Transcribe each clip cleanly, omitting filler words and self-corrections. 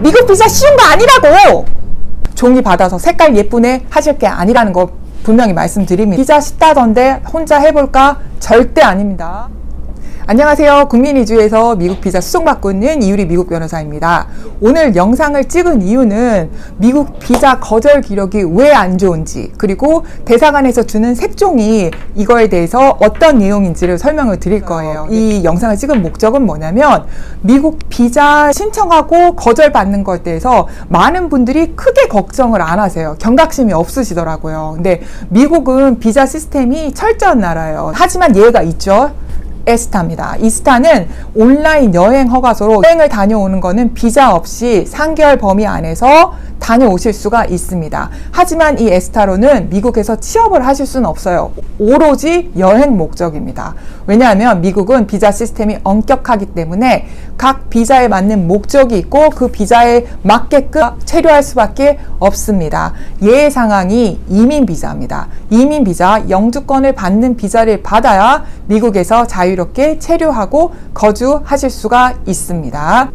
미국 비자 쉬운 거 아니라고! 종이 받아서 색깔 예쁘네 하실 게 아니라는 거 분명히 말씀드립니다. 비자 쉽다던데 혼자 해볼까? 절대 아닙니다. 안녕하세요. 국민이주에서 미국 비자 수송받고 있는 이유리 미국 변호사입니다. 오늘 영상을 찍은 이유는 미국 비자 거절 기록이 왜 안 좋은지, 그리고 대사관에서 주는 색종이 이거에 대해서 어떤 내용인지를 설명을 드릴 거예요. 이 영상을 찍은 목적은 뭐냐면 미국 비자 신청하고 거절받는 것에 대해서 많은 분들이 크게 걱정을 안 하세요. 경각심이 없으시더라고요. 근데 미국은 비자 시스템이 철저한 나라예요. 하지만 예외가 있죠. 에스타입니다. 이스타는 온라인 여행 허가소로 여행을 다녀오는 거는 비자 없이 3개월 범위 안에서 다녀오실 수가 있습니다. 하지만 이 에스타로는 미국에서 취업을 하실 수는 없어요. 오로지 여행 목적입니다. 왜냐하면 미국은 비자 시스템이 엄격하기 때문에 각 비자에 맞는 목적이 있고 그 비자에 맞게끔 체류할 수밖에 없습니다. 예외 상황이 이민 비자입니다. 이민 비자, 영주권을 받는 비자를 받아야 미국에서 자유롭게 체류하고 거주하실 수가 있습니다.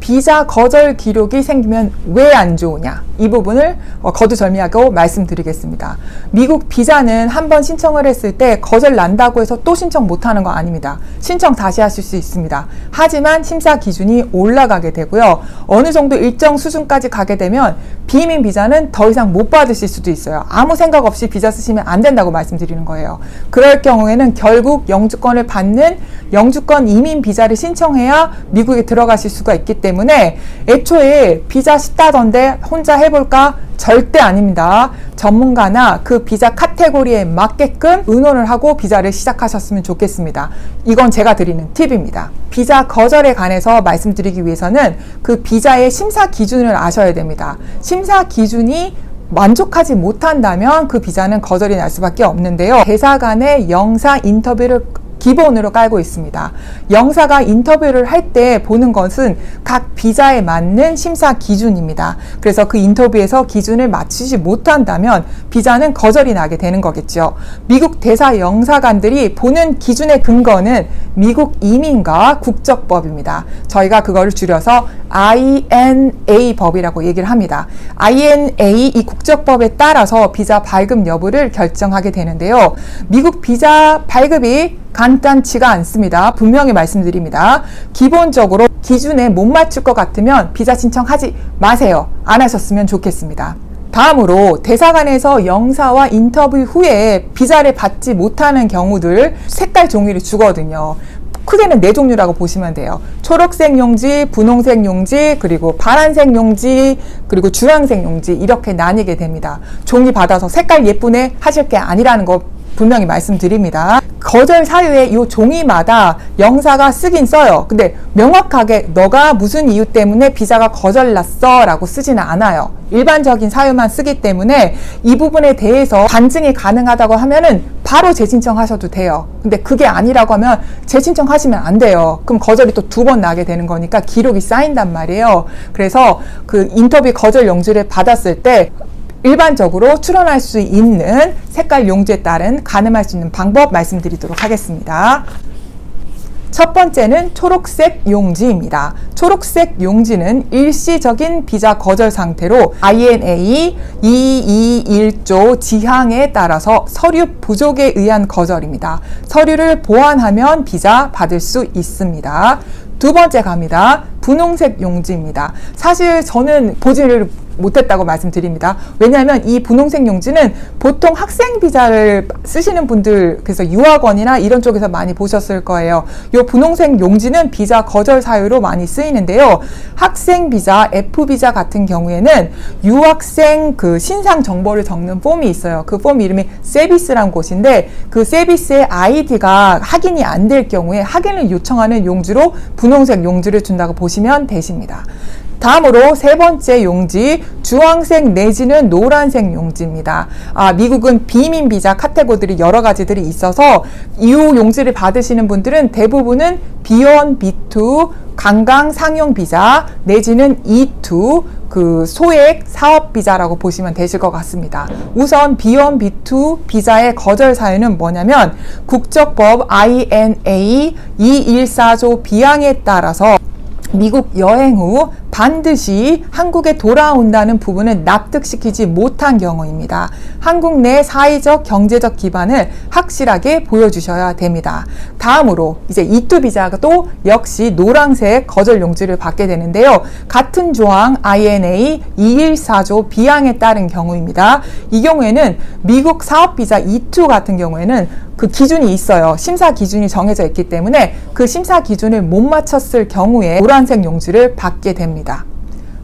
비자 거절 기록이 생기면 왜 안 좋으냐, 이 부분을 거두절미하고 말씀드리겠습니다. 미국 비자는 한번 신청을 했을 때 거절 난다고 해서 또 신청 못하는 거 아닙니다. 신청 다시 하실 수 있습니다. 하지만 심사 기준이 올라가게 되고요. 어느 정도 일정 수준까지 가게 되면 비민 비자는 더 이상 못 받으실 수도 있어요. 아무 생각 없이 비자 쓰시면 안 된다고 말씀드리는 거예요. 그럴 경우에는 결국 영주권을 받는 영주권 이민 비자를 신청해야 미국에 들어가실 수가 있기 때문에 애초에 비자 쉽다던데 혼자 해볼까? 절대 아닙니다. 전문가나 그 비자 카테고리에 맞게끔 의논을 하고 비자를 시작하셨으면 좋겠습니다. 이건 제가 드리는 팁입니다. 비자 거절에 관해서 말씀드리기 위해서는 그 비자의 심사 기준을 아셔야 됩니다. 심사 기준이 만족하지 못한다면 그 비자는 거절이 날 수밖에 없는데요. 대사관의 영상 인터뷰를 기본으로 깔고 있습니다. 영사가 인터뷰를 할 때 보는 것은 각 비자에 맞는 심사 기준입니다. 그래서 그 인터뷰에서 기준을 맞추지 못한다면 비자는 거절이 나게 되는 거겠죠. 미국 대사 영사관들이 보는 기준의 근거는 미국 이민과 국적법입니다. 저희가 그거를 줄여서 INA 법이라고 얘기를 합니다. INA, 이 국적법에 따라서 비자 발급 여부를 결정하게 되는데요. 미국 비자 발급이 간단치가 않습니다. 분명히 말씀드립니다. 기본적으로 기준에 못 맞출 것 같으면 비자 신청하지 마세요. 안 하셨으면 좋겠습니다. 다음으로 대사관에서 영사와 인터뷰 후에 비자를 받지 못하는 경우들 색깔 종이를 주거든요. 크게는 4종류라고 보시면 돼요. 초록색 용지, 분홍색 용지, 그리고 파란색 용지, 그리고 주황색 용지, 이렇게 나뉘게 됩니다. 종이 받아서 색깔 예쁘네 하실 게 아니라는 거 분명히 말씀드립니다. 거절 사유에 이 종이마다 영사가 쓰긴 써요. 근데 명확하게 너가 무슨 이유 때문에 비자가 거절났어 라고 쓰지는 않아요. 일반적인 사유만 쓰기 때문에 이 부분에 대해서 반증이 가능하다고 하면은 바로 재신청하셔도 돼요. 근데 그게 아니라고 하면 재신청하시면 안 돼요. 그럼 거절이 또 2번 나게 되는 거니까 기록이 쌓인단 말이에요. 그래서 그 인터뷰 거절 용지를 받았을 때 일반적으로 출원할 수 있는 색깔 용지에 따른 가늠할 수 있는 방법 말씀드리도록 하겠습니다. 첫 번째는 초록색 용지입니다. 초록색 용지는 일시적인 비자 거절 상태로 INA 221조 지항에 따라서 서류 부족에 의한 거절입니다. 서류를 보완하면 비자 받을 수 있습니다. 두 번째 갑니다. 분홍색 용지입니다. 사실 저는 보지를 못했다고 말씀드립니다. 왜냐하면 이 분홍색 용지는 보통 학생 비자를 쓰시는 분들, 그래서 유학원이나 이런 쪽에서 많이 보셨을 거예요. 이 분홍색 용지는 비자 거절 사유로 많이 쓰이는데요. 학생 비자, F 비자 같은 경우에는 유학생 그 신상 정보를 적는 폼이 있어요. 그 폼 이름이 세비스라는 곳인데 그 세비스의 아이디가 확인이 안 될 경우에 확인을 요청하는 용지로 분홍색 용지를 준다고 보시면 되십니다. 다음으로 세 번째 용지, 주황색 내지는 노란색 용지입니다. 미국은 비민 비자 카테고리들이 여러 가지들이 있어서 이 용지를 받으시는 분들은 대부분은 B1, B2, 관광 상용 비자 내지는 E2, 그 소액 사업 비자라고 보시면 되실 것 같습니다. 우선 B1, B2 비자의 거절 사유는 뭐냐면 국적법 INA 214조 B항에 따라서 미국 여행 후 반드시 한국에 돌아온다는 부분을 납득시키지 못한 경우입니다. 한국 내 사회적, 경제적 기반을 확실하게 보여주셔야 됩니다. 다음으로 이제 E2 비자도 역시 노란색 거절 용지를 받게 되는데요. 같은 조항 INA 214조 B항에 따른 경우입니다. 이 경우에는 미국 사업 비자 E2 같은 경우에는 그 기준이 있어요. 심사 기준이 정해져 있기 때문에 그 심사 기준을 못 맞췄을 경우에 노란색 용지를 받게 됩니다.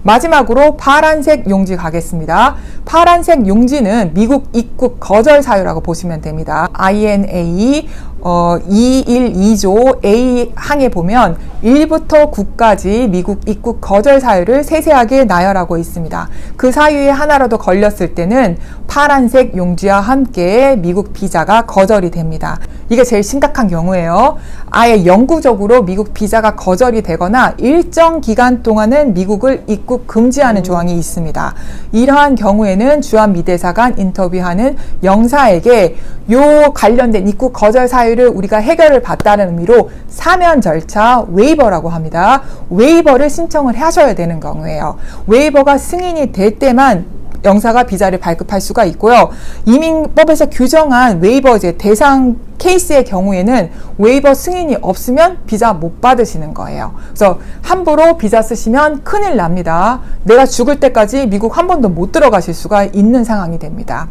마지막으로 파란색 용지 가겠습니다. 파란색 용지는 미국 입국 거절 사유라고 보시면 됩니다. INA 212조 A항에 보면 1부터 9까지 미국 입국 거절 사유를 세세하게 나열하고 있습니다. 그 사유에 하나라도 걸렸을 때는 파란색 용지와 함께 미국 비자가 거절이 됩니다. 이게 제일 심각한 경우예요. 아예 영구적으로 미국 비자가 거절이 되거나 일정 기간 동안은 미국을 입국 금지하는 조항이 있습니다. 이러한 경우에는 주한 미대사관 인터뷰하는 영사에게 요 관련된 입국 거절 사유를 우리가 해결을 받다는 의미로 사면 절차 웨이버라고 합니다. 웨이버를 신청을 하셔야 되는 경우예요. 웨이버가 승인이 될 때만 영사가 비자를 발급할 수가 있고요. 이민법에서 규정한 웨이버 이제 대상 케이스의 경우에는 웨이버 승인이 없으면 비자 못 받으시는 거예요. 그래서 함부로 비자 쓰시면 큰일 납니다. 내가 죽을 때까지 미국 한 번도 못 들어가실 수가 있는 상황이 됩니다.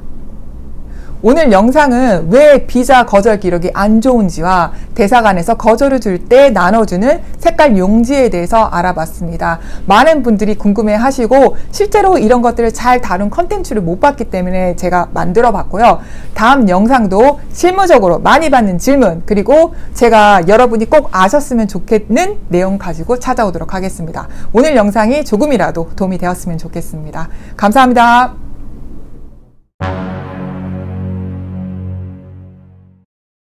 오늘 영상은 왜 비자 거절 기록이 안 좋은지와 대사관에서 거절을 줄 때 나눠주는 색깔 용지에 대해서 알아봤습니다. 많은 분들이 궁금해 하시고 실제로 이런 것들을 잘 다룬 컨텐츠를 못 봤기 때문에 제가 만들어 봤고요. 다음 영상도 실무적으로 많이 받는 질문 그리고 제가 여러분이 꼭 아셨으면 좋겠는 내용 가지고 찾아오도록 하겠습니다. 오늘 영상이 조금이라도 도움이 되었으면 좋겠습니다. 감사합니다.